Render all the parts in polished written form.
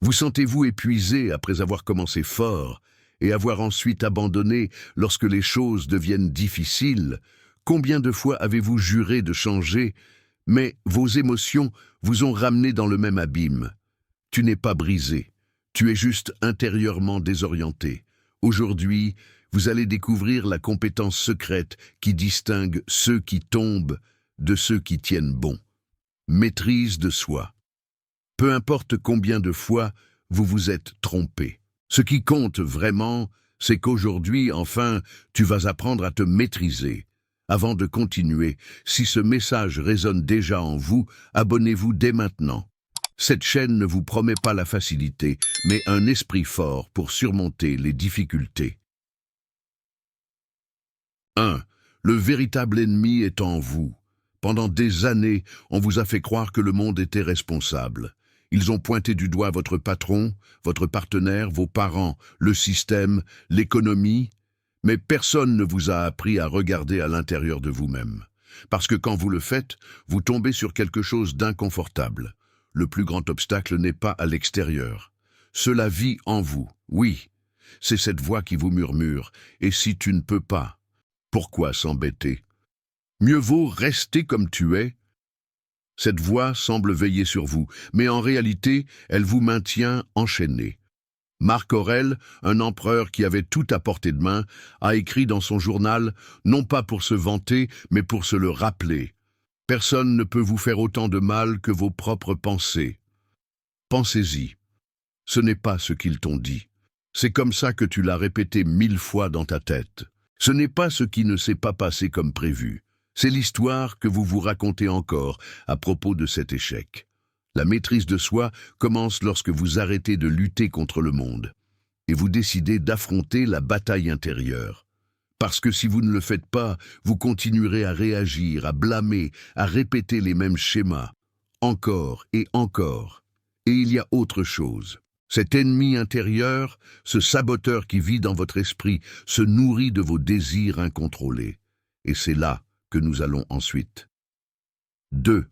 Vous sentez-vous épuisé après avoir commencé fort et avoir ensuite abandonné lorsque les choses deviennent difficiles? Combien de fois avez-vous juré de changer, mais vos émotions vous ont ramené dans le même abîme? Tu n'es pas brisé, tu es juste intérieurement désorienté. Aujourd'hui, vous allez découvrir la compétence secrète qui distingue ceux qui tombent de ceux qui tiennent bon. Maîtrise de soi. Peu importe combien de fois vous vous êtes trompé. Ce qui compte vraiment, c'est qu'aujourd'hui, enfin, tu vas apprendre à te maîtriser. Avant de continuer, si ce message résonne déjà en vous, abonnez-vous dès maintenant. Cette chaîne ne vous promet pas la facilité, mais un esprit fort pour surmonter les difficultés. 1. Le véritable ennemi est en vous. Pendant des années, on vous a fait croire que le monde était responsable. Ils ont pointé du doigt votre patron, votre partenaire, vos parents, le système, l'économie, mais personne ne vous a appris à regarder à l'intérieur de vous-même. Parce que quand vous le faites, vous tombez sur quelque chose d'inconfortable. Le plus grand obstacle n'est pas à l'extérieur. Cela vit en vous, oui. C'est cette voix qui vous murmure. Et si tu ne peux pas, pourquoi s'embêter? Mieux vaut rester comme tu es. Cette voix semble veiller sur vous, mais en réalité, elle vous maintient enchaîné. Marc Aurèle, un empereur qui avait tout à portée de main, a écrit dans son journal, non pas pour se vanter, mais pour se le rappeler. Personne ne peut vous faire autant de mal que vos propres pensées. Pensez-y. Ce n'est pas ce qu'ils t'ont dit. C'est comme ça que tu l'as répété 1000 fois dans ta tête. Ce n'est pas ce qui ne s'est pas passé comme prévu. C'est l'histoire que vous vous racontez encore à propos de cet échec. La maîtrise de soi commence lorsque vous arrêtez de lutter contre le monde et vous décidez d'affronter la bataille intérieure. Parce que si vous ne le faites pas, vous continuerez à réagir, à blâmer, à répéter les mêmes schémas, encore et encore. Et il y a autre chose. Cet ennemi intérieur, ce saboteur qui vit dans votre esprit, se nourrit de vos désirs incontrôlés. Et c'est là que nous allons ensuite. 2.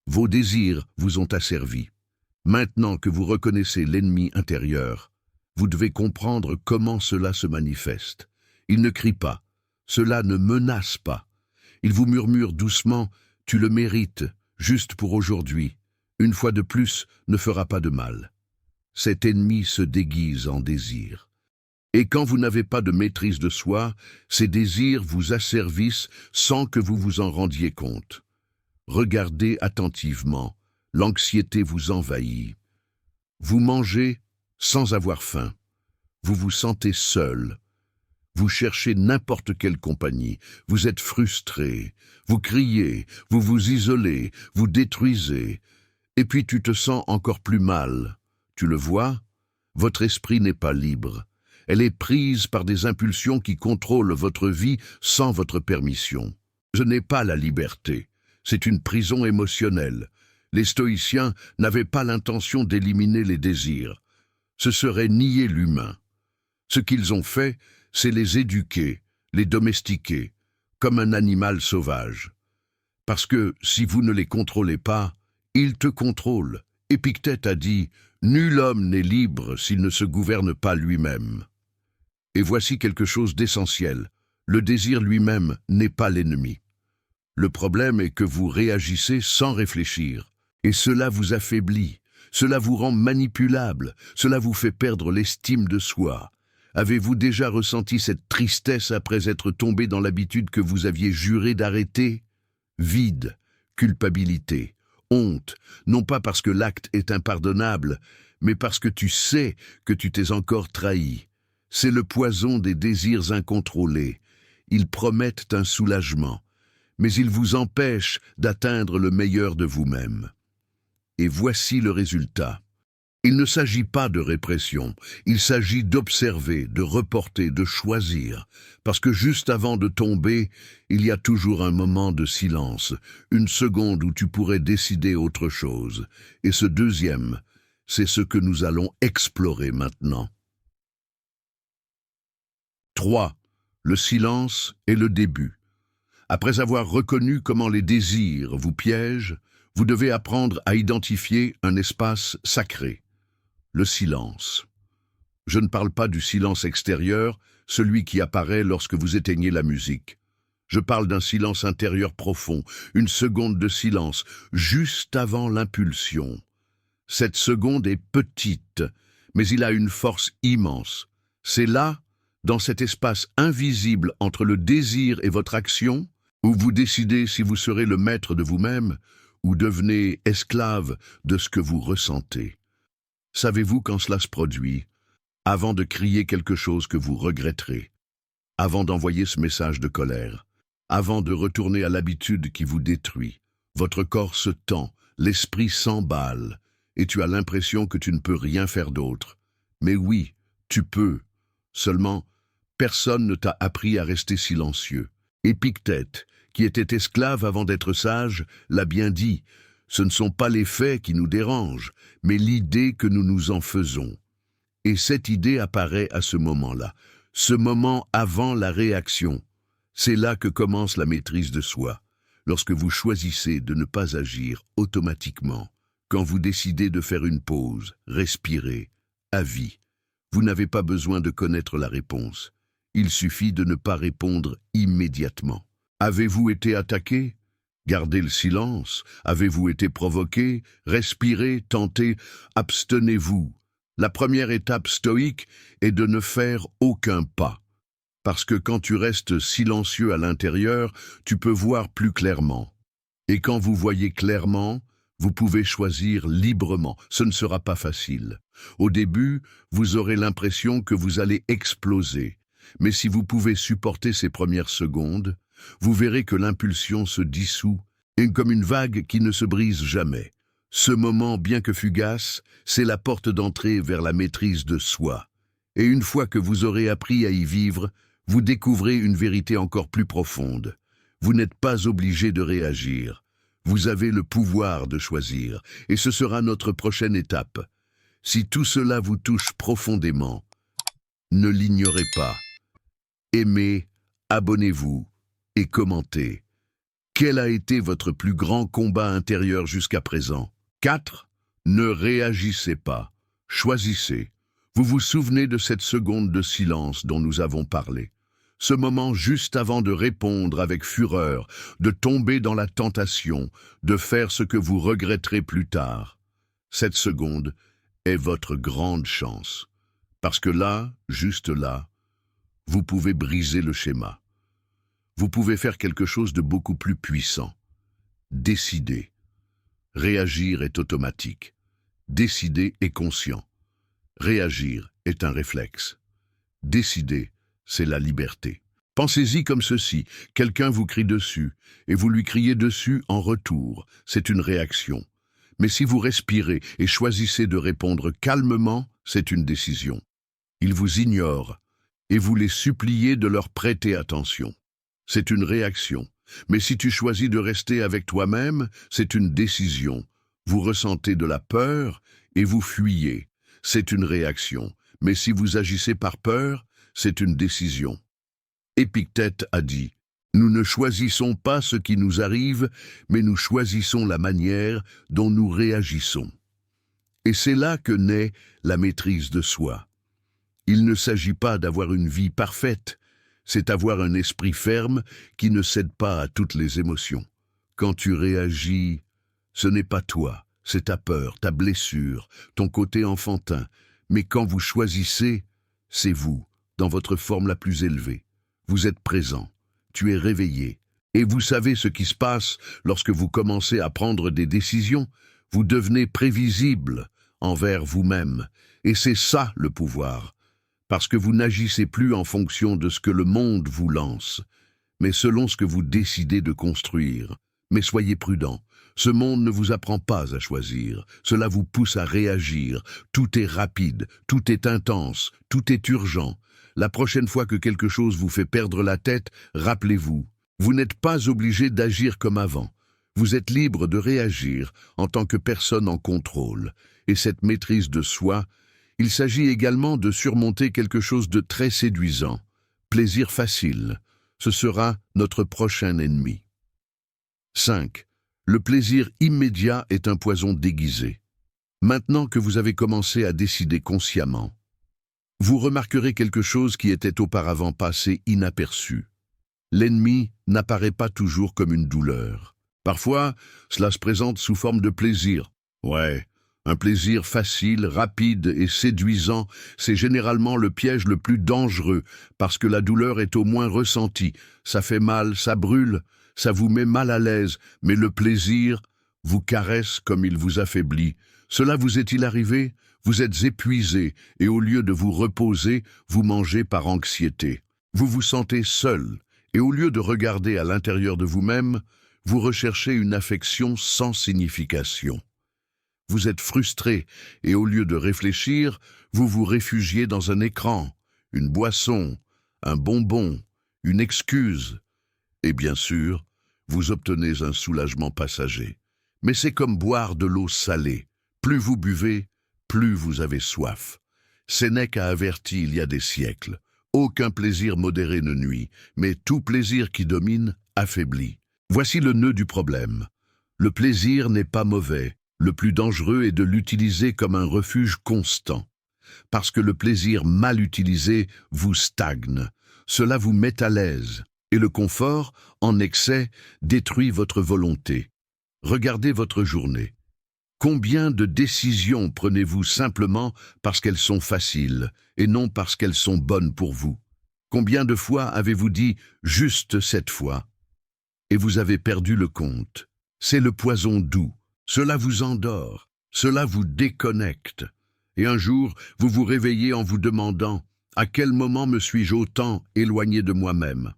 Vos désirs vous ont asservi. Maintenant que vous reconnaissez l'ennemi intérieur, vous devez comprendre comment cela se manifeste. Il ne crie pas, cela ne menace pas. Il vous murmure doucement, tu le mérites, juste pour aujourd'hui. Une fois de plus, ne fera pas de mal. Cet ennemi se déguise en désir. Et quand vous n'avez pas de maîtrise de soi, ces désirs vous asservissent sans que vous vous en rendiez compte. Regardez attentivement, l'anxiété vous envahit. Vous mangez sans avoir faim. Vous vous sentez seul. Vous cherchez n'importe quelle compagnie. Vous êtes frustré. Vous criez, vous vous isolez, vous détruisez. Et puis tu te sens encore plus mal. Tu le vois? Votre esprit n'est pas libre. Elle est prise par des impulsions qui contrôlent votre vie sans votre permission. Ce n'est pas la liberté. C'est une prison émotionnelle. Les stoïciens n'avaient pas l'intention d'éliminer les désirs. Ce serait nier l'humain. Ce qu'ils ont fait, c'est les éduquer, les domestiquer, comme un animal sauvage. Parce que si vous ne les contrôlez pas, ils te contrôlent. Épictète a dit « Nul homme n'est libre s'il ne se gouverne pas lui-même ». Et voici quelque chose d'essentiel. Le désir lui-même n'est pas l'ennemi. Le problème est que vous réagissez sans réfléchir. Et cela vous affaiblit, cela vous rend manipulable, cela vous fait perdre l'estime de soi. Avez-vous déjà ressenti cette tristesse après être tombé dans l'habitude que vous aviez juré d'arrêter? Vide, culpabilité, honte, non pas parce que l'acte est impardonnable, mais parce que tu sais que tu t'es encore trahi. C'est le poison des désirs incontrôlés. Ils promettent un soulagement, mais ils vous empêchent d'atteindre le meilleur de vous-même. Et voici le résultat. Il ne s'agit pas de répression, il s'agit d'observer, de reporter, de choisir, parce que juste avant de tomber, il y a toujours un moment de silence, une seconde où tu pourrais décider autre chose. Et ce deuxième, c'est ce que nous allons explorer maintenant. 3. Le silence est le début. Après avoir reconnu comment les désirs vous piègent, vous devez apprendre à identifier un espace sacré. Le silence. Je ne parle pas du silence extérieur, celui qui apparaît lorsque vous éteignez la musique. Je parle d'un silence intérieur profond, une seconde de silence, juste avant l'impulsion. Cette seconde est petite, mais il a une force immense. C'est là, dans cet espace invisible entre le désir et votre action, où vous décidez si vous serez le maître de vous-même ou devenez esclave de ce que vous ressentez. Savez-vous quand cela se produit? Avant de crier quelque chose que vous regretterez, avant d'envoyer ce message de colère, avant de retourner à l'habitude qui vous détruit. Votre corps se tend, l'esprit s'emballe, et tu as l'impression que tu ne peux rien faire d'autre. Mais oui, tu peux. Seulement, personne ne t'a appris à rester silencieux. Épictète, qui était esclave avant d'être sage, l'a bien dit. Ce ne sont pas les faits qui nous dérangent, mais l'idée que nous nous en faisons. Et cette idée apparaît à ce moment-là, ce moment avant la réaction. C'est là que commence la maîtrise de soi, lorsque vous choisissez de ne pas agir automatiquement, quand vous décidez de faire une pause, respirer, à vie. Vous n'avez pas besoin de connaître la réponse. Il suffit de ne pas répondre immédiatement. Avez-vous été attaqué? Gardez le silence. Avez-vous été provoqué? Respirez, tentez, abstenez-vous. La première étape stoïque est de ne faire aucun pas. Parce que quand tu restes silencieux à l'intérieur, tu peux voir plus clairement. Et quand vous voyez clairement, vous pouvez choisir librement. Ce ne sera pas facile. Au début, vous aurez l'impression que vous allez exploser. Mais si vous pouvez supporter ces premières secondes, vous verrez que l'impulsion se dissout, et comme une vague qui ne se brise jamais. Ce moment, bien que fugace, c'est la porte d'entrée vers la maîtrise de soi. Et une fois que vous aurez appris à y vivre, vous découvrez une vérité encore plus profonde. Vous n'êtes pas obligé de réagir. Vous avez le pouvoir de choisir, et ce sera notre prochaine étape. Si tout cela vous touche profondément, ne l'ignorez pas. Aimez, abonnez-vous et commentez. Quel a été votre plus grand combat intérieur jusqu'à présent? 4. Ne réagissez pas. Choisissez. Vous vous souvenez de cette seconde de silence dont nous avons parlé? Ce moment juste avant de répondre avec fureur, de tomber dans la tentation, de faire ce que vous regretterez plus tard. Cette seconde est votre grande chance. Parce que là, juste là, vous pouvez briser le schéma. Vous pouvez faire quelque chose de beaucoup plus puissant. Décider. Réagir est automatique. Décider est conscient. Réagir est un réflexe. Décider, c'est la liberté. Pensez-y comme ceci, quelqu'un vous crie dessus, et vous lui criez dessus en retour. C'est une réaction. Mais si vous respirez et choisissez de répondre calmement, c'est une décision. Ils vous ignorent, et vous les suppliez de leur prêter attention. C'est une réaction. Mais si tu choisis de rester avec toi-même, c'est une décision. Vous ressentez de la peur et vous fuyez. C'est une réaction. Mais si vous agissez par peur, c'est une décision. Épictète a dit, « Nous ne choisissons pas ce qui nous arrive, mais nous choisissons la manière dont nous réagissons. » Et c'est là que naît la maîtrise de soi. Il ne s'agit pas d'avoir une vie parfaite, c'est avoir un esprit ferme qui ne cède pas à toutes les émotions. Quand tu réagis, ce n'est pas toi, c'est ta peur, ta blessure, ton côté enfantin. Mais quand vous choisissez, c'est vous, dans votre forme la plus élevée. Vous êtes présent, tu es réveillé. Et vous savez ce qui se passe lorsque vous commencez à prendre des décisions. Vous devenez prévisible envers vous-même. Et c'est ça le pouvoir. Parce que vous n'agissez plus en fonction de ce que le monde vous lance, mais selon ce que vous décidez de construire. Mais soyez prudent, ce monde ne vous apprend pas à choisir, cela vous pousse à réagir. Tout est rapide, tout est intense, tout est urgent. La prochaine fois que quelque chose vous fait perdre la tête, rappelez-vous, vous n'êtes pas obligé d'agir comme avant. Vous êtes libre de réagir en tant que personne en contrôle. Et cette maîtrise de soi, il s'agit également de surmonter quelque chose de très séduisant. Plaisir facile. Ce sera notre prochain ennemi. 5. Le plaisir immédiat est un poison déguisé. Maintenant que vous avez commencé à décider consciemment, vous remarquerez quelque chose qui était auparavant passé inaperçu. L'ennemi n'apparaît pas toujours comme une douleur. Parfois, cela se présente sous forme de plaisir. Ouais, un plaisir facile, rapide et séduisant, c'est généralement le piège le plus dangereux, parce que la douleur est au moins ressentie. Ça fait mal, ça brûle, ça vous met mal à l'aise, mais le plaisir vous caresse comme il vous affaiblit. Cela vous est-il arrivé? Vous êtes épuisé, et au lieu de vous reposer, vous mangez par anxiété. Vous vous sentez seul, et au lieu de regarder à l'intérieur de vous-même, vous recherchez une affection sans signification. Vous êtes frustré, et au lieu de réfléchir, vous vous réfugiez dans un écran, une boisson, un bonbon, une excuse. Et bien sûr, vous obtenez un soulagement passager. Mais c'est comme boire de l'eau salée. Plus vous buvez, plus vous avez soif. Sénèque a averti il y a des siècles. Aucun plaisir modéré ne nuit, mais tout plaisir qui domine affaiblit. Voici le nœud du problème. Le plaisir n'est pas mauvais. Le plus dangereux est de l'utiliser comme un refuge constant. Parce que le plaisir mal utilisé vous stagne. Cela vous met à l'aise. Et le confort, en excès, détruit votre volonté. Regardez votre journée. Combien de décisions prenez-vous simplement parce qu'elles sont faciles et non parce qu'elles sont bonnes pour vous? Combien de fois avez-vous dit « juste cette fois » et vous avez perdu le compte? C'est le poison doux. Cela vous endort, cela vous déconnecte. Et un jour, vous vous réveillez en vous demandant « à quel moment me suis-je autant éloigné de moi-même »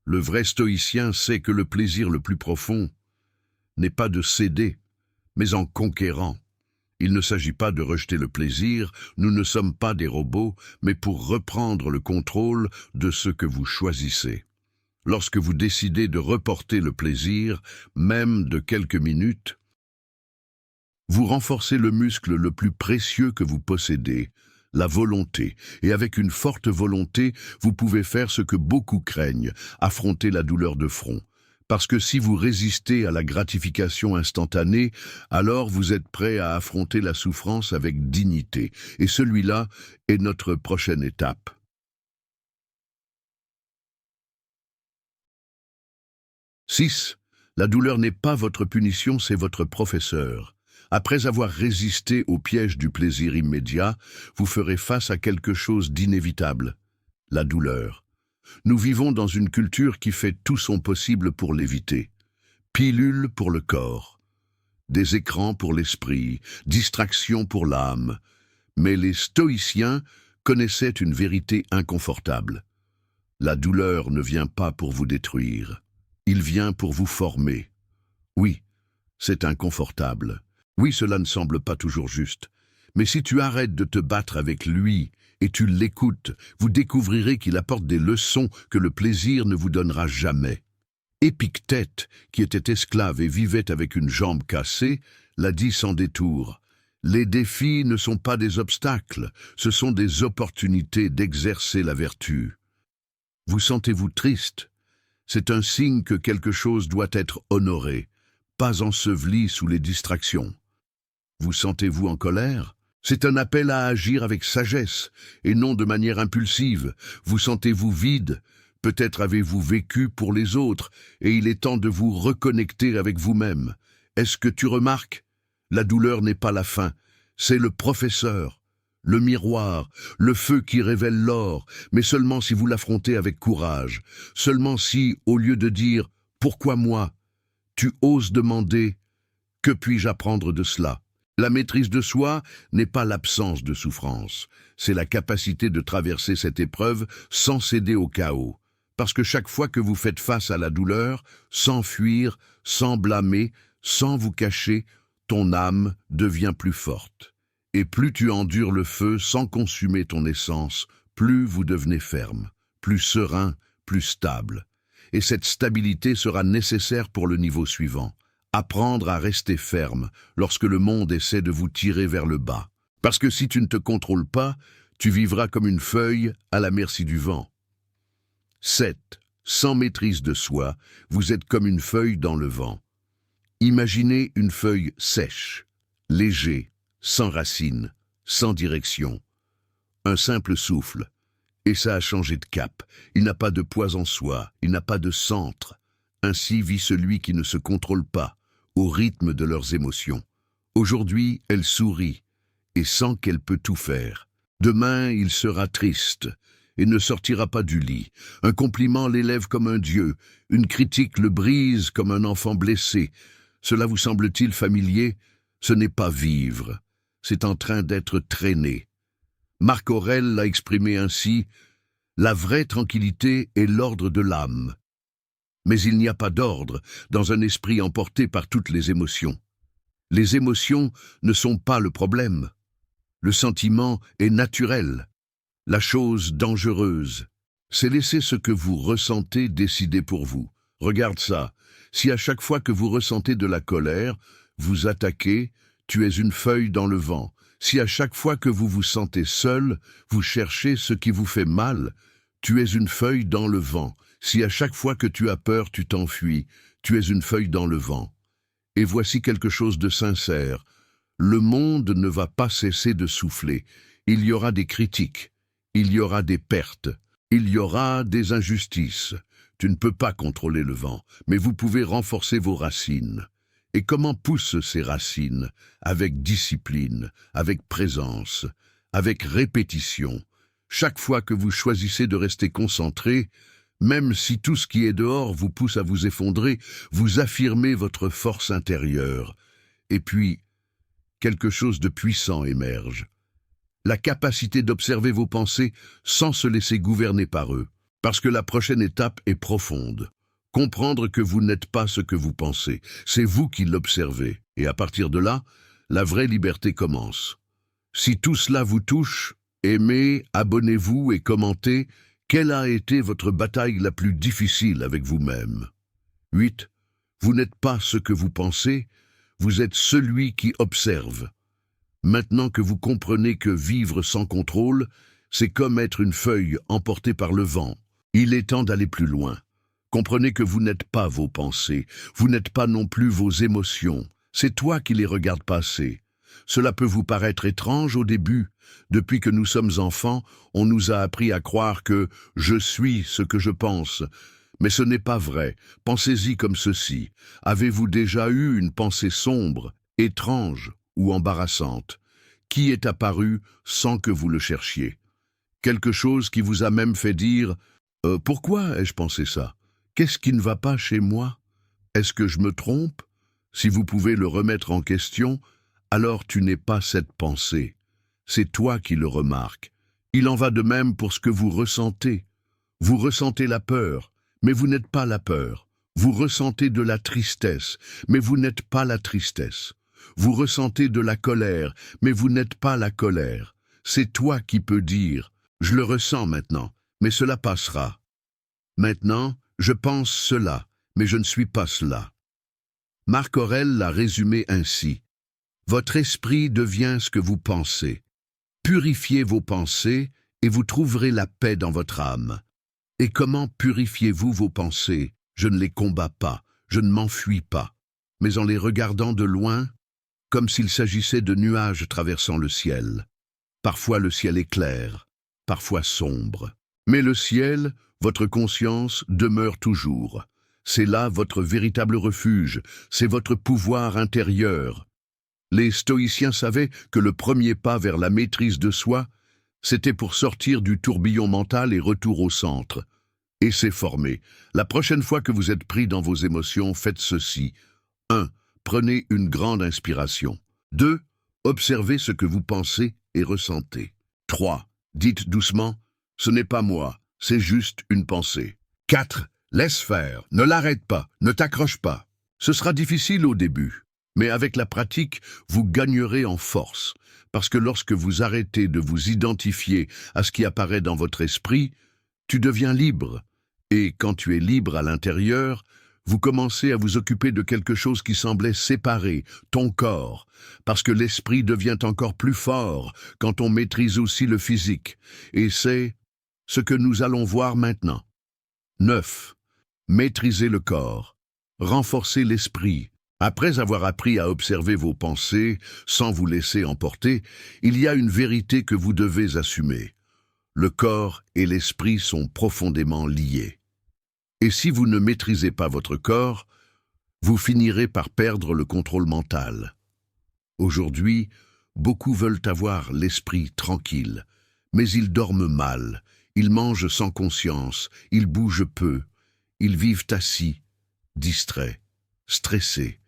Le vrai stoïcien sait que le plaisir le plus profond n'est pas de céder, mais en conquérant. Il ne s'agit pas de rejeter le plaisir, nous ne sommes pas des robots, mais pour reprendre le contrôle de ce que vous choisissez. Lorsque vous décidez de reporter le plaisir, même de quelques minutes, vous renforcez le muscle le plus précieux que vous possédez, la volonté. Et avec une forte volonté, vous pouvez faire ce que beaucoup craignent, affronter la douleur de front. Parce que si vous résistez à la gratification instantanée, alors vous êtes prêt à affronter la souffrance avec dignité. Et celui-là est notre prochaine étape. 6. La douleur n'est pas votre punition, c'est votre professeur. Après avoir résisté au piège du plaisir immédiat, vous ferez face à quelque chose d'inévitable, la douleur. Nous vivons dans une culture qui fait tout son possible pour l'éviter. Pilules pour le corps, des écrans pour l'esprit, distractions pour l'âme. Mais les stoïciens connaissaient une vérité inconfortable. La douleur ne vient pas pour vous détruire, il vient pour vous former. Oui, c'est inconfortable. Oui, cela ne semble pas toujours juste. Mais si tu arrêtes de te battre avec lui, et tu l'écoutes, vous découvrirez qu'il apporte des leçons que le plaisir ne vous donnera jamais. Épictète, qui était esclave et vivait avec une jambe cassée, l'a dit sans détour. Les défis ne sont pas des obstacles, ce sont des opportunités d'exercer la vertu. Vous sentez-vous triste? C'est un signe que quelque chose doit être honoré, pas enseveli sous les distractions. Vous sentez-vous en colère? C'est un appel à agir avec sagesse, et non de manière impulsive. Vous sentez-vous vide? Peut-être avez-vous vécu pour les autres, et il est temps de vous reconnecter avec vous-même. Est-ce que tu remarques? La douleur n'est pas la fin, c'est le professeur, le miroir, le feu qui révèle l'or, mais seulement si vous l'affrontez avec courage, seulement si, au lieu de dire « Pourquoi moi ?», tu oses demander « Que puis-je apprendre de cela ?» La maîtrise de soi n'est pas l'absence de souffrance, c'est la capacité de traverser cette épreuve sans céder au chaos. Parce que chaque fois que vous faites face à la douleur, sans fuir, sans blâmer, sans vous cacher, ton âme devient plus forte. Et plus tu endures le feu sans consumer ton essence, plus vous devenez ferme, plus serein, plus stable. Et cette stabilité sera nécessaire pour le niveau suivant. Apprendre à rester ferme lorsque le monde essaie de vous tirer vers le bas. Parce que si tu ne te contrôles pas, tu vivras comme une feuille à la merci du vent. 7. Sans maîtrise de soi, vous êtes comme une feuille dans le vent. Imaginez une feuille sèche. léger, sans racines, sans direction. Un simple souffle, et ça a changé de cap. Il n'a pas de poids en soi, il n'a pas de centre. Ainsi vit celui qui ne se contrôle pas, au rythme de leurs émotions. Aujourd'hui, elle sourit, et sent qu'elle peut tout faire. Demain, il sera triste, et ne sortira pas du lit. Un compliment l'élève comme un dieu, une critique le brise comme un enfant blessé. Cela vous semble-t-il familier? Ce n'est pas vivre, c'est en train d'être traîné. Marc Aurèle l'a exprimé ainsi: la vraie tranquillité est l'ordre de l'âme. Mais il n'y a pas d'ordre dans un esprit emporté par toutes les émotions. Les émotions ne sont pas le problème. Le sentiment est naturel. La chose dangereuse, c'est laisser ce que vous ressentez décider pour vous. Regarde ça. Si à chaque fois que vous ressentez de la colère, vous attaquez, tu es une feuille dans le vent. Si à chaque fois que vous vous sentez seul, vous cherchez ce qui vous fait mal, tu es une feuille dans le vent. Si à chaque fois que tu as peur, tu t'enfuis, tu es une feuille dans le vent. Et voici quelque chose de sincère. Le monde ne va pas cesser de souffler. Il y aura des critiques, il y aura des pertes, il y aura des injustices. Tu ne peux pas contrôler le vent, mais vous pouvez renforcer vos racines. Et comment poussent ces racines? Avec discipline, avec présence, avec répétition. Chaque fois que vous choisissez de rester concentré, même si tout ce qui est dehors vous pousse à vous effondrer, vous affirmez votre force intérieure. Et puis, quelque chose de puissant émerge. La capacité d'observer vos pensées sans se laisser gouverner par eux. Parce que la prochaine étape est profonde. Comprendre que vous n'êtes pas ce que vous pensez. C'est vous qui l'observez. Et à partir de là, la vraie liberté commence. Si tout cela vous touche, aimez, abonnez-vous et commentez. Quelle a été votre bataille la plus difficile avec vous-même? 8. Vous n'êtes pas ce que vous pensez, vous êtes celui qui observe. Maintenant que vous comprenez que vivre sans contrôle, c'est comme être une feuille emportée par le vent, il est temps d'aller plus loin. Comprenez que vous n'êtes pas vos pensées, vous n'êtes pas non plus vos émotions, c'est toi qui les regardes passer. Cela peut vous paraître étrange au début. Depuis que nous sommes enfants, on nous a appris à croire que « je suis ce que je pense ». Mais ce n'est pas vrai. Pensez-y comme ceci. Avez-vous déjà eu une pensée sombre, étrange ou embarrassante, qui est apparue sans que vous le cherchiez? Quelque chose qui vous a même fait dire « Pourquoi ai-je pensé ça? Qu'est-ce qui ne va pas chez moi? Est-ce que je me trompe ?» Si vous pouvez le remettre en question, alors tu n'es pas cette pensée. C'est toi qui le remarques. Il en va de même pour ce que vous ressentez. Vous ressentez la peur, mais vous n'êtes pas la peur. Vous ressentez de la tristesse, mais vous n'êtes pas la tristesse. Vous ressentez de la colère, mais vous n'êtes pas la colère. C'est toi qui peux dire « Je le ressens maintenant, mais cela passera. Maintenant, je pense cela, mais je ne suis pas cela. » Marc Aurèle l'a résumé ainsi. Votre esprit devient ce que vous pensez. Purifiez vos pensées et vous trouverez la paix dans votre âme. Et comment purifiez-vous vos pensées? Je ne les combats pas, je ne m'enfuis pas, mais en les regardant de loin, comme s'il s'agissait de nuages traversant le ciel. Parfois le ciel est clair, parfois sombre. Mais le ciel, votre conscience, demeure toujours. C'est là votre véritable refuge, c'est votre pouvoir intérieur. Les stoïciens savaient que le premier pas vers la maîtrise de soi, c'était pour sortir du tourbillon mental et retour au centre. Et c'est formé. La prochaine fois que vous êtes pris dans vos émotions, faites ceci. 1. Prenez une grande inspiration. 2. Observez ce que vous pensez et ressentez. 3. Dites doucement, ce n'est pas moi, c'est juste une pensée. 4. Laisse faire, ne l'arrête pas, ne t'accroche pas. Ce sera difficile au début. Mais avec la pratique, vous gagnerez en force, parce que lorsque vous arrêtez de vous identifier à ce qui apparaît dans votre esprit, tu deviens libre. Et quand tu es libre à l'intérieur, vous commencez à vous occuper de quelque chose qui semblait séparé, ton corps, parce que l'esprit devient encore plus fort quand on maîtrise aussi le physique. Et c'est ce que nous allons voir maintenant. 9. Maîtriser le corps, renforcer l'esprit, Après avoir appris à observer vos pensées sans vous laisser emporter, il y a une vérité que vous devez assumer. Le corps et l'esprit sont profondément liés. Et si vous ne maîtrisez pas votre corps, vous finirez par perdre le contrôle mental. Aujourd'hui, beaucoup veulent avoir l'esprit tranquille, mais ils dorment mal, ils mangent sans conscience, ils bougent peu, ils vivent assis, distraits, stressés.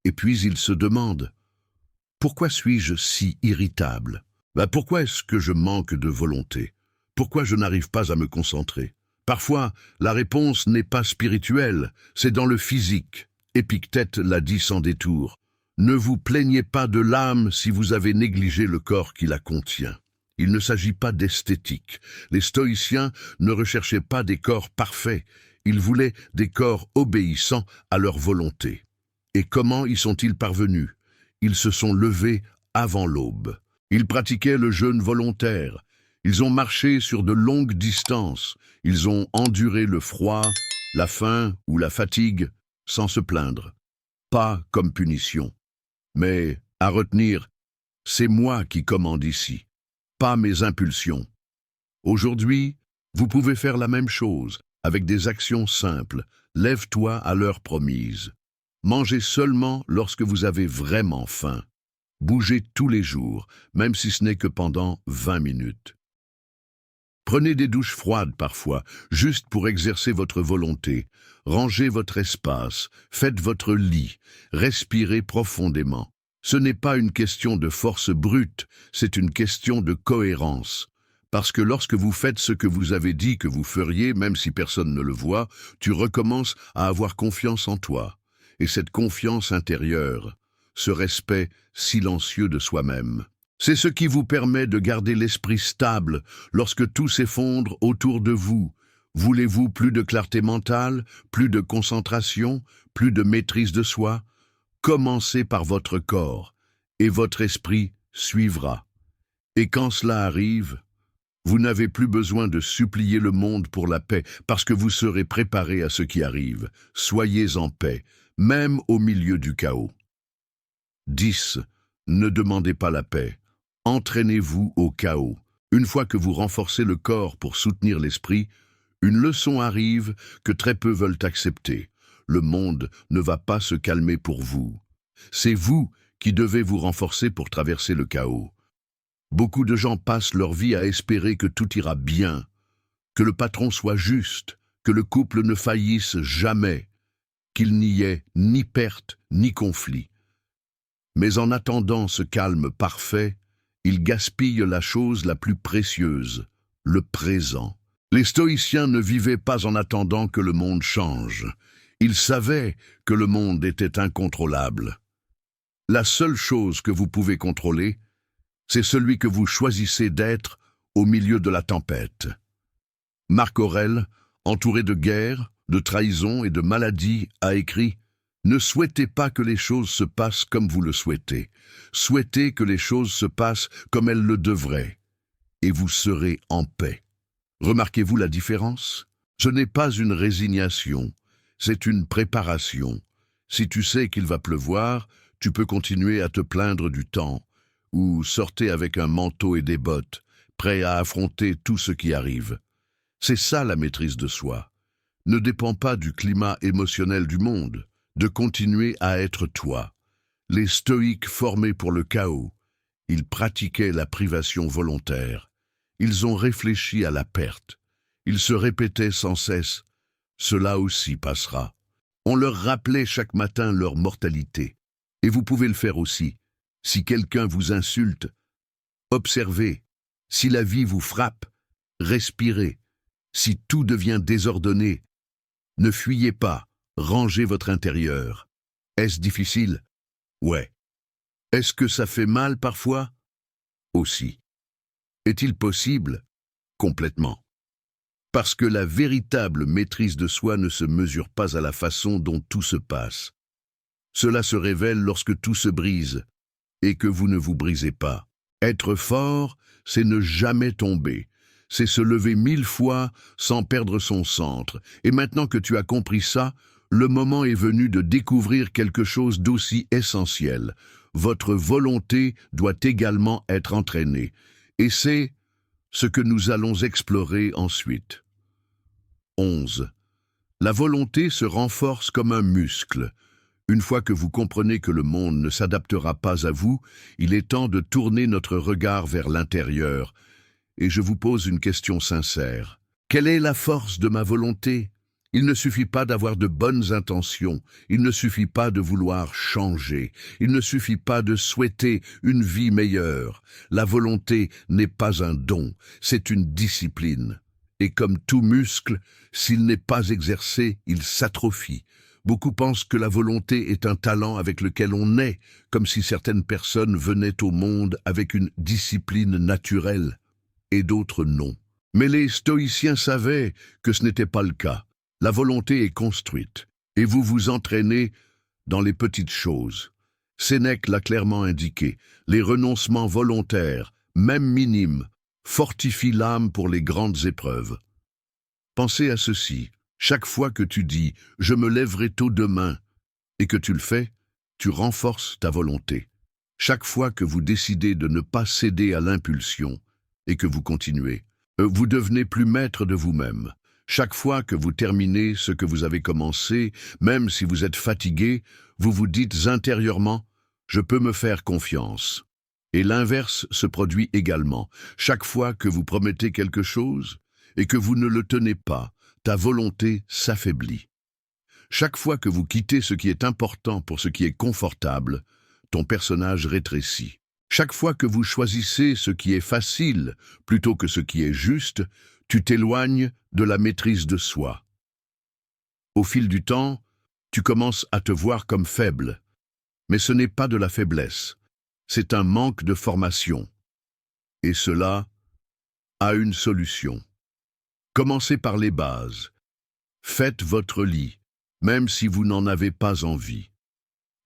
Et puis ils se demandent « Pourquoi suis-je si irritable ? Pourquoi est-ce que je manque de volonté ? Pourquoi je n'arrive pas à me concentrer ?» Parfois, la réponse n'est pas spirituelle, c'est dans le physique. Épictète l'a dit sans détour. Ne vous plaignez pas de l'âme si vous avez négligé le corps qui la contient. Il ne s'agit pas d'esthétique. Les stoïciens ne recherchaient pas des corps parfaits. Ils voulaient des corps obéissants à leur volonté. Et comment y sont-ils parvenus? Ils se sont levés avant l'aube. Ils pratiquaient le jeûne volontaire. Ils ont marché sur de longues distances. Ils ont enduré le froid, la faim ou la fatigue sans se plaindre. Pas comme punition. Mais, à retenir, c'est moi qui commande ici, pas mes impulsions. Aujourd'hui, vous pouvez faire la même chose, avec des actions simples. Lève-toi à l'heure promise. Mangez seulement lorsque vous avez vraiment faim. Bougez tous les jours, même si ce n'est que pendant 20 minutes. Prenez des douches froides parfois, juste pour exercer votre volonté. Rangez votre espace, faites votre lit, respirez profondément. Ce n'est pas une question de force brute, c'est une question de cohérence. Parce que lorsque vous faites ce que vous avez dit que vous feriez, même si personne ne le voit, tu recommences à avoir confiance en toi. Et cette confiance intérieure, ce respect silencieux de soi-même, c'est ce qui vous permet de garder l'esprit stable lorsque tout s'effondre autour de vous. Voulez-vous plus de clarté mentale, plus de concentration, plus de maîtrise de soi? Commencez par votre corps, et votre esprit suivra. Et quand cela arrive, vous n'avez plus besoin de supplier le monde pour la paix, parce que vous serez préparé à ce qui arrive. Soyez en paix, même au milieu du chaos. 10. Ne demandez pas la paix. Entraînez-vous au chaos. Une fois que vous renforcez le corps pour soutenir l'esprit, une leçon arrive que très peu veulent accepter. Le monde ne va pas se calmer pour vous. C'est vous qui devez vous renforcer pour traverser le chaos. Beaucoup de gens passent leur vie à espérer que tout ira bien, que le patron soit juste, que le couple ne faillisse jamais, qu'il n'y ait ni perte ni conflit. Mais en attendant ce calme parfait, ils gaspillent la chose la plus précieuse, le présent. Les stoïciens ne vivaient pas en attendant que le monde change. Ils savaient que le monde était incontrôlable. La seule chose que vous pouvez contrôler, c'est celui que vous choisissez d'être au milieu de la tempête. Marc Aurèle, entouré de guerres, de trahisons et de maladies, a écrit « Ne souhaitez pas que les choses se passent comme vous le souhaitez. Souhaitez que les choses se passent comme elles le devraient, et vous serez en paix. » Remarquez-vous la différence? Ce n'est pas une résignation, c'est une préparation. Si tu sais qu'il va pleuvoir, tu peux continuer à te plaindre du temps, ou sortir avec un manteau et des bottes, prêt à affronter tout ce qui arrive. C'est ça la maîtrise de soi. Ne dépend pas du climat émotionnel du monde, de continuer à être toi. Les stoïques formés pour le chaos, ils pratiquaient la privation volontaire. Ils ont réfléchi à la perte. Ils se répétaient sans cesse « Cela aussi passera ». On leur rappelait chaque matin leur mortalité. Et vous pouvez le faire aussi. Si quelqu'un vous insulte, observez. Si la vie vous frappe, respirez. Si tout devient désordonné, ne fuyez pas, rangez votre intérieur. Est-ce difficile? Ouais. Est-ce que ça fait mal parfois? Aussi. Est-il possible? Complètement. Parce que la véritable maîtrise de soi ne se mesure pas à la façon dont tout se passe. Cela se révèle lorsque tout se brise, et que vous ne vous brisez pas. Être fort, c'est ne jamais tomber. C'est se lever 1000 fois sans perdre son centre. Et maintenant que tu as compris ça, le moment est venu de découvrir quelque chose d'aussi essentiel. Votre volonté doit également être entraînée. Et c'est ce que nous allons explorer ensuite. 11. La volonté se renforce comme un muscle. Une fois que vous comprenez que le monde ne s'adaptera pas à vous, il est temps de tourner notre regard vers l'intérieur. Et je vous pose une question sincère. Quelle est la force de ma volonté? Il ne suffit pas d'avoir de bonnes intentions, il ne suffit pas de vouloir changer, il ne suffit pas de souhaiter une vie meilleure. La volonté n'est pas un don, c'est une discipline. Et comme tout muscle, s'il n'est pas exercé, il s'atrophie. Beaucoup pensent que la volonté est un talent avec lequel on naît, comme si certaines personnes venaient au monde avec une discipline naturelle, et d'autres non. Mais les stoïciens savaient que ce n'était pas le cas. La volonté est construite, et vous vous entraînez dans les petites choses. Sénèque l'a clairement indiqué, les renoncements volontaires, même minimes, fortifient l'âme pour les grandes épreuves. Pensez à ceci, chaque fois que tu dis « je me lèverai tôt demain » et que tu le fais, tu renforces ta volonté. Chaque fois que vous décidez de ne pas céder à l'impulsion et que vous continuez, vous devenez plus maître de vous-même. Chaque fois que vous terminez ce que vous avez commencé, même si vous êtes fatigué, vous vous dites intérieurement « je peux me faire confiance ». Et l'inverse se produit également. Chaque fois que vous promettez quelque chose et que vous ne le tenez pas, ta volonté s'affaiblit. Chaque fois que vous quittez ce qui est important pour ce qui est confortable, ton personnage rétrécit. Chaque fois que vous choisissez ce qui est facile plutôt que ce qui est juste, tu t'éloignes de la maîtrise de soi. Au fil du temps, tu commences à te voir comme faible. Mais ce n'est pas de la faiblesse, c'est un manque de formation. Et cela a une solution. Commencez par les bases. Faites votre lit, même si vous n'en avez pas envie.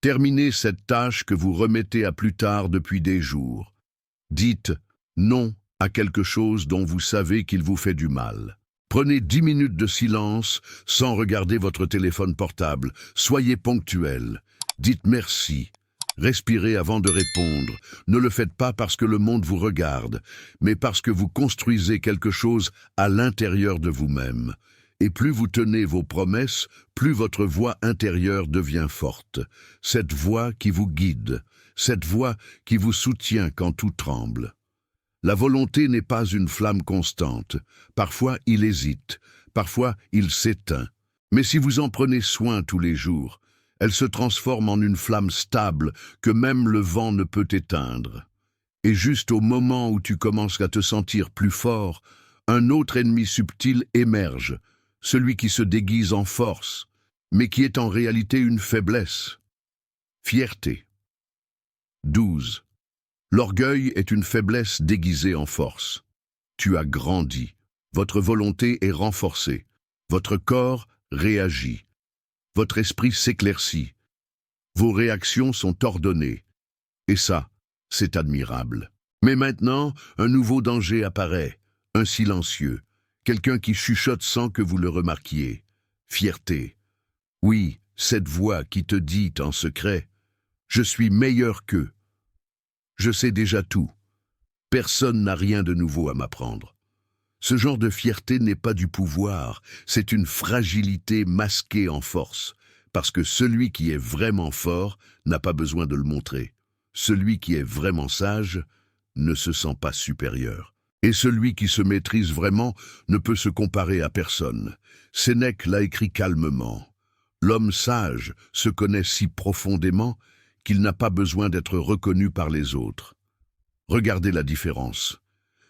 Terminez cette tâche que vous remettez à plus tard depuis des jours. Dites non à quelque chose dont vous savez qu'il vous fait du mal. Prenez 10 minutes de silence sans regarder votre téléphone portable. Soyez ponctuel. Dites merci. Respirez avant de répondre. Ne le faites pas parce que le monde vous regarde, mais parce que vous construisez quelque chose à l'intérieur de vous-même. Et plus vous tenez vos promesses, plus votre voix intérieure devient forte. Cette voix qui vous guide, cette voix qui vous soutient quand tout tremble. La volonté n'est pas une flamme constante. Parfois, il hésite. Parfois, il s'éteint. Mais si vous en prenez soin tous les jours, elle se transforme en une flamme stable que même le vent ne peut éteindre. Et juste au moment où tu commences à te sentir plus fort, un autre ennemi subtil émerge, celui qui se déguise en force, mais qui est en réalité une faiblesse. Fierté. 12. L'orgueil est une faiblesse déguisée en force. Tu as grandi, votre volonté est renforcée, votre corps réagit, votre esprit s'éclaircit, vos réactions sont ordonnées. Et ça, c'est admirable. Mais maintenant, un nouveau danger apparaît, un silencieux, quelqu'un qui chuchote sans que vous le remarquiez. Fierté. Oui, cette voix qui te dit en secret « Je suis meilleur qu'eux ». Je sais déjà tout. Personne n'a rien de nouveau à m'apprendre. Ce genre de fierté n'est pas du pouvoir, c'est une fragilité masquée en force, parce que celui qui est vraiment fort n'a pas besoin de le montrer. Celui qui est vraiment sage ne se sent pas supérieur. Et celui qui se maîtrise vraiment ne peut se comparer à personne. Sénèque l'a écrit calmement. L'homme sage se connaît si profondément qu'il n'a pas besoin d'être reconnu par les autres. Regardez la différence.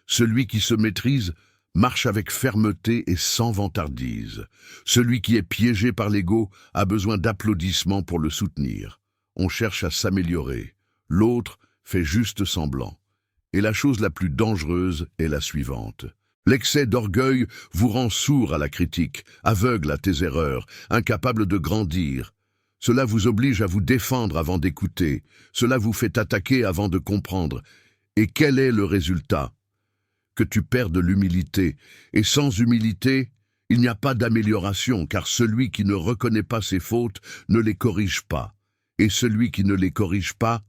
Celui qui se maîtrise marche avec fermeté et sans vantardise. Celui qui est piégé par l'ego a besoin d'applaudissements pour le soutenir. On cherche à s'améliorer. L'autre fait juste semblant. Et la chose la plus dangereuse est la suivante. L'excès d'orgueil vous rend sourd à la critique, aveugle à tes erreurs, incapable de grandir. Cela vous oblige à vous défendre avant d'écouter. Cela vous fait attaquer avant de comprendre. Et quel est le résultat? Que tu perdes l'humilité. Et sans humilité, Il n'y a pas d'amélioration, car celui qui ne reconnaît pas ses fautes ne les corrige pas. Et celui qui ne les corrige pas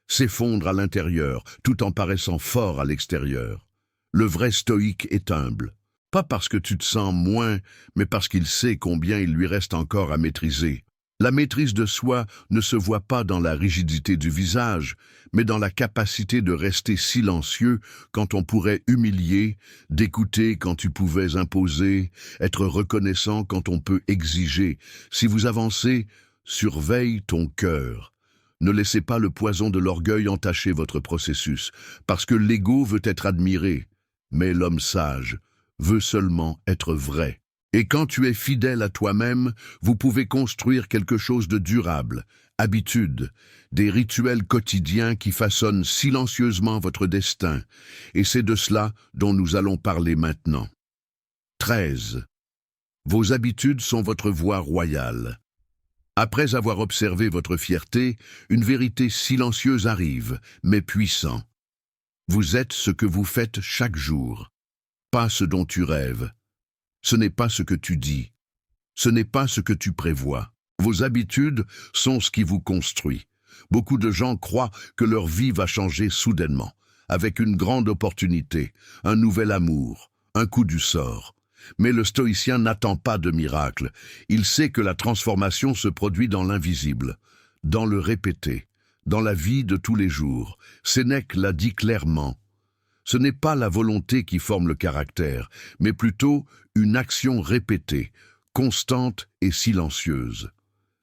s'effondre à l'intérieur, tout en paraissant fort à l'extérieur. Le vrai stoïque est humble. Pas parce que tu te sens moins, mais parce qu'il sait combien il lui reste encore à maîtriser. La maîtrise de soi ne se voit pas dans la rigidité du visage, mais dans la capacité de rester silencieux quand on pourrait humilier, d'écouter quand tu pouvais imposer, être reconnaissant quand on peut exiger. Si vous avancez, surveille ton cœur. Ne laissez pas le poison de l'orgueil entacher votre processus, parce que l'ego veut être admiré, mais l'homme sage veut seulement être vrai. Et quand tu es fidèle à toi-même, vous pouvez construire quelque chose de durable, habitudes, des rituels quotidiens qui façonnent silencieusement votre destin. Et c'est de cela dont nous allons parler maintenant. 13. Vos habitudes sont votre voie royale. Après avoir observé votre fierté, une vérité silencieuse arrive, mais puissant. Vous êtes ce que vous faites chaque jour, pas ce dont tu rêves. Ce n'est pas ce que tu dis. Ce n'est pas ce que tu prévois. Vos habitudes sont ce qui vous construit. Beaucoup de gens croient que leur vie va changer soudainement, avec une grande opportunité, un nouvel amour, un coup du sort. Mais le stoïcien n'attend pas de miracle. Il sait que la transformation se produit dans l'invisible, dans le répété, dans la vie de tous les jours. Sénèque l'a dit clairement. Ce n'est pas la volonté qui forme le caractère, mais plutôt une action répétée, constante et silencieuse.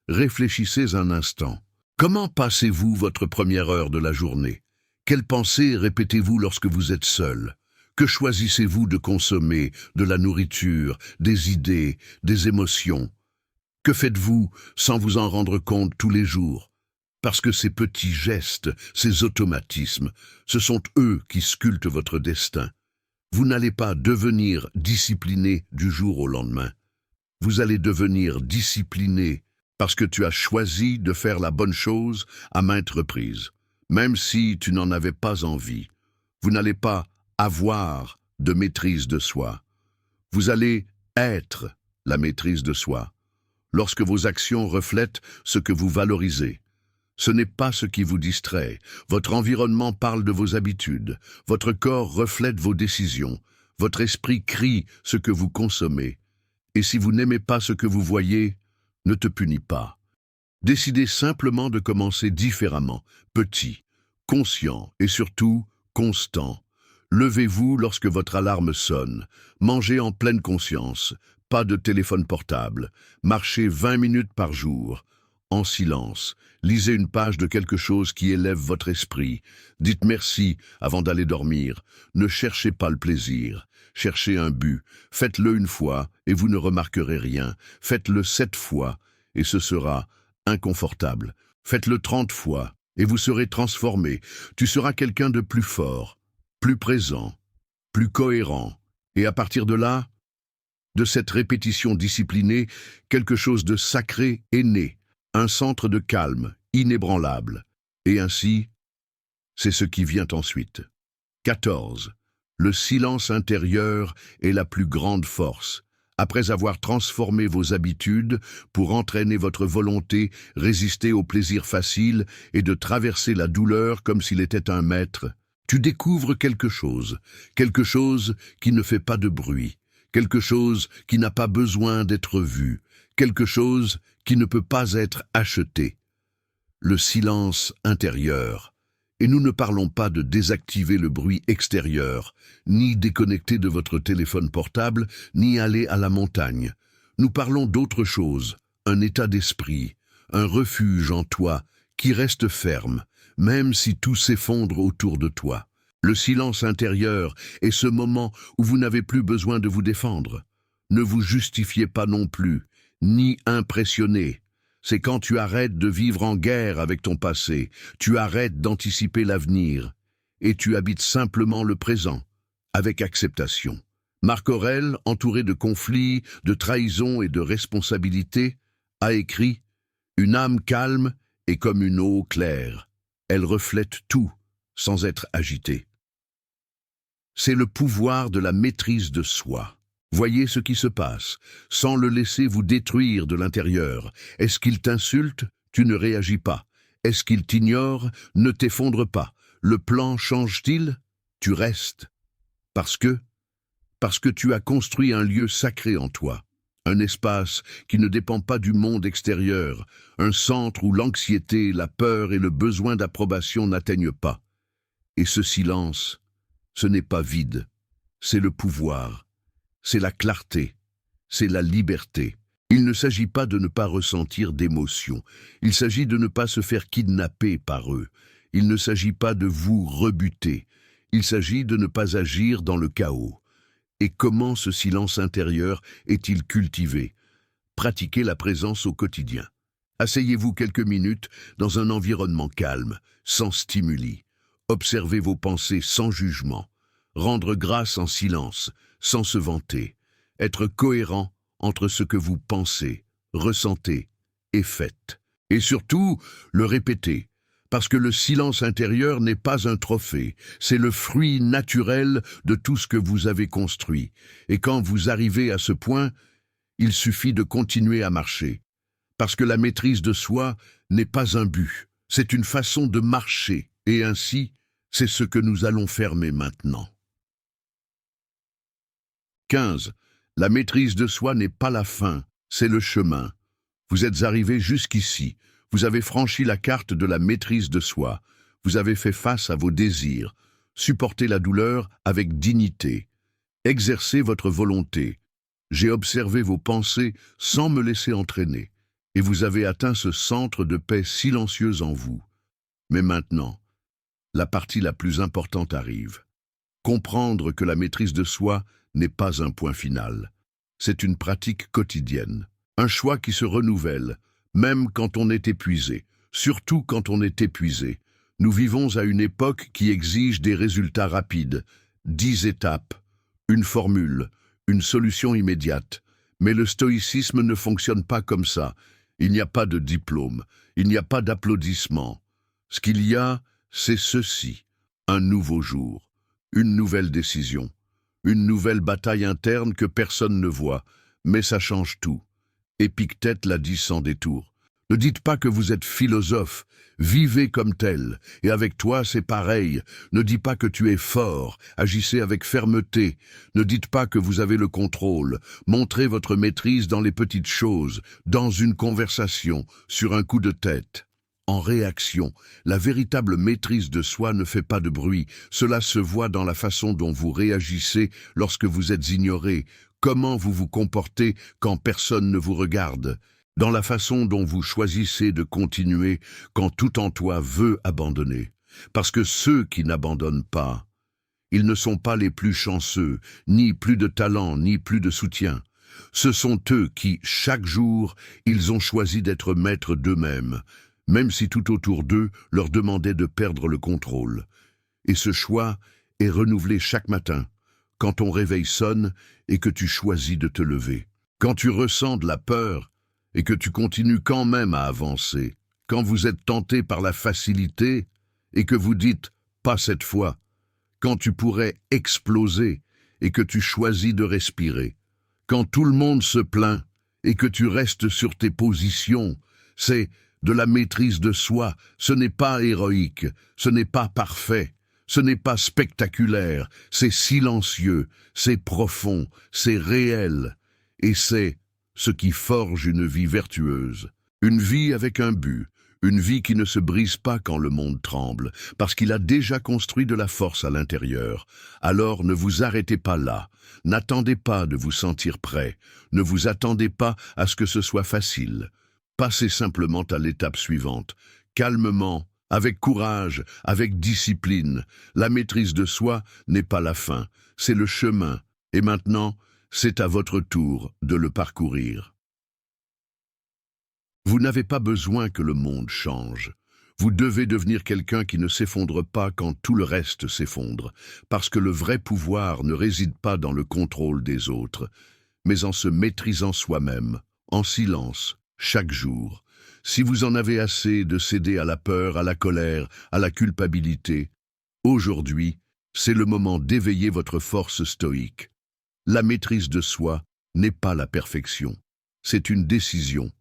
Réfléchissez un instant. Comment passez-vous votre première heure de la journée? Quelles pensées répétez-vous lorsque vous êtes seul? Que choisissez-vous de consommer? De la nourriture, des idées, des émotions? Que faites-vous sans vous en rendre compte tous les jours? Parce que ces petits gestes, ces automatismes, ce sont eux qui sculptent votre destin. Vous n'allez pas devenir discipliné du jour au lendemain. Vous allez devenir discipliné parce que tu as choisi de faire la bonne chose à maintes reprises, même si tu n'en avais pas envie. Vous n'allez pas avoir de maîtrise de soi. Vous allez être la maîtrise de soi, lorsque vos actions reflètent ce que vous valorisez. Ce n'est pas ce qui vous distrait. Votre environnement parle de vos habitudes. Votre corps reflète vos décisions. Votre esprit crie ce que vous consommez. Et si vous n'aimez pas ce que vous voyez, ne te punis pas. Décidez simplement de commencer différemment, petit, conscient et surtout constant. Levez-vous lorsque votre alarme sonne. Mangez en pleine conscience. Pas de téléphone portable. Marchez 20 minutes par jour. En silence, lisez une page de quelque chose qui élève votre esprit. Dites merci avant d'aller dormir. Ne cherchez pas le plaisir. Cherchez un but. Faites-le une fois et vous ne remarquerez rien. Faites-le 7 fois et ce sera inconfortable. Faites-le 30 fois et vous serez transformé. Tu seras quelqu'un de plus fort, plus présent, plus cohérent. Et à partir de là, de cette répétition disciplinée, quelque chose de sacré est né. Un centre de calme, inébranlable. Et ainsi, c'est ce qui vient ensuite. 14. Le silence intérieur est la plus grande force. Après avoir transformé vos habitudes pour entraîner votre volonté, résister au plaisir facile et de traverser la douleur comme s'il était un maître, tu découvres quelque chose qui ne fait pas de bruit, quelque chose qui n'a pas besoin d'être vu, quelque chose qui ne peut pas être acheté. Le silence intérieur. Et nous ne parlons pas de désactiver le bruit extérieur, ni déconnecter de votre téléphone portable, ni aller à la montagne. Nous parlons d'autre chose, un état d'esprit, un refuge en toi qui reste ferme, même si tout s'effondre autour de toi. Le silence intérieur est ce moment où vous n'avez plus besoin de vous défendre. Ne vous justifiez pas non plus, ni impressionner. C'est quand tu arrêtes de vivre en guerre avec ton passé, tu arrêtes d'anticiper l'avenir, et tu habites simplement le présent, avec acceptation. Marc Aurèle, entouré de conflits, de trahisons et de responsabilités, a écrit « Une âme calme est comme une eau claire. Elle reflète tout, sans être agitée. » C'est le pouvoir de la maîtrise de soi. Voyez ce qui se passe, sans le laisser vous détruire de l'intérieur. Est-ce qu'il t'insulte? Tu ne réagis pas. Est-ce qu'il t'ignore? Ne t'effondre pas. Le plan change-t-il? Tu restes. Parce que tu as construit un lieu sacré en toi. Un espace qui ne dépend pas du monde extérieur, un centre où l'anxiété, la peur et le besoin d'approbation n'atteignent pas. Et ce silence, ce n'est pas vide, c'est le pouvoir, c'est la clarté, c'est la liberté. Il ne s'agit pas de ne pas ressentir d'émotions, il s'agit de ne pas se faire kidnapper par eux. Il ne s'agit pas de vous rebuter, il s'agit de ne pas agir dans le chaos. Et comment ce silence intérieur est-il cultivé? Pratiquez la présence au quotidien. Asseyez-vous quelques minutes dans un environnement calme, sans stimuli. Observez vos pensées sans jugement. Rendre grâce en silence, sans se vanter. Être cohérent entre ce que vous pensez, ressentez et faites. Et surtout, le répéter. Parce que le silence intérieur n'est pas un trophée, c'est le fruit naturel de tout ce que vous avez construit. Et quand vous arrivez à ce point, il suffit de continuer à marcher. Parce que la maîtrise de soi n'est pas un but, c'est une façon de marcher. Et ainsi, c'est ce que nous allons fermer maintenant. 15. La maîtrise de soi n'est pas la fin, c'est le chemin. Vous êtes arrivé jusqu'ici. Vous avez franchi la carte de la maîtrise de soi. Vous avez fait face à vos désirs, supporté la douleur avec dignité, exercé votre volonté. J'ai observé vos pensées sans me laisser entraîner, et vous avez atteint ce centre de paix silencieuse en vous. Mais maintenant, la partie la plus importante arrive. Comprendre que la maîtrise de soi n'est pas un point final. C'est une pratique quotidienne, un choix qui se renouvelle, même quand on est épuisé, surtout quand on est épuisé. Nous vivons à une époque qui exige des résultats rapides, 10 étapes, une formule, une solution immédiate. Mais le stoïcisme ne fonctionne pas comme ça. Il n'y a pas de diplôme, il n'y a pas d'applaudissements. Ce qu'il y a, c'est ceci, un nouveau jour, une nouvelle décision, une nouvelle bataille interne que personne ne voit, mais ça change tout. Épictète l'a dit sans détour. Ne dites pas que vous êtes philosophe, vivez comme tel, et avec toi c'est pareil. Ne dis pas que tu es fort, agissez avec fermeté. Ne dites pas que vous avez le contrôle, montrez votre maîtrise dans les petites choses, dans une conversation, sur un coup de tête. En réaction, la véritable maîtrise de soi ne fait pas de bruit. Cela se voit dans la façon dont vous réagissez lorsque vous êtes ignoré, comment vous vous comportez quand personne ne vous regarde, dans la façon dont vous choisissez de continuer quand tout en toi veut abandonner. Parce que ceux qui n'abandonnent pas, ils ne sont pas les plus chanceux, ni plus de talent, ni plus de soutien. Ce sont eux qui, chaque jour, ils ont choisi d'être maîtres d'eux-mêmes, même si tout autour d'eux leur demandait de perdre le contrôle. Et ce choix est renouvelé chaque matin, quand ton réveil sonne et que tu choisis de te lever. Quand tu ressens de la peur et que tu continues quand même à avancer. Quand vous êtes tenté par la facilité et que vous dites « pas cette fois ». Quand tu pourrais exploser et que tu choisis de respirer. Quand tout le monde se plaint et que tu restes sur tes positions, c'est de la maîtrise de soi. Ce n'est pas héroïque, ce n'est pas parfait. Ce n'est pas spectaculaire, c'est silencieux, c'est profond, c'est réel. Et c'est ce qui forge une vie vertueuse. Une vie avec un but, une vie qui ne se brise pas quand le monde tremble, parce qu'il a déjà construit de la force à l'intérieur. Alors ne vous arrêtez pas là, n'attendez pas de vous sentir prêt, ne vous attendez pas à ce que ce soit facile. Passez simplement à l'étape suivante, calmement, avec courage, avec discipline. La maîtrise de soi n'est pas la fin, c'est le chemin. Et maintenant, c'est à votre tour de le parcourir. Vous n'avez pas besoin que le monde change. Vous devez devenir quelqu'un qui ne s'effondre pas quand tout le reste s'effondre, parce que le vrai pouvoir ne réside pas dans le contrôle des autres, mais en se maîtrisant soi-même, en silence, chaque jour. Si vous en avez assez de céder à la peur, à la colère, à la culpabilité, aujourd'hui, c'est le moment d'éveiller votre force stoïque. La maîtrise de soi n'est pas la perfection. C'est une décision.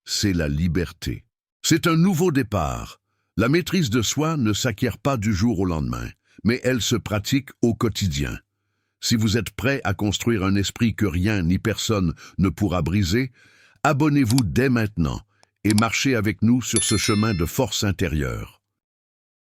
C'est la liberté. C'est un nouveau départ. La maîtrise de soi ne s'acquiert pas du jour au lendemain, mais elle se pratique au quotidien. Si vous êtes prêt à construire un esprit que rien ni personne ne pourra briser, abonnez-vous dès maintenant et marchez avec nous sur ce chemin de force intérieure.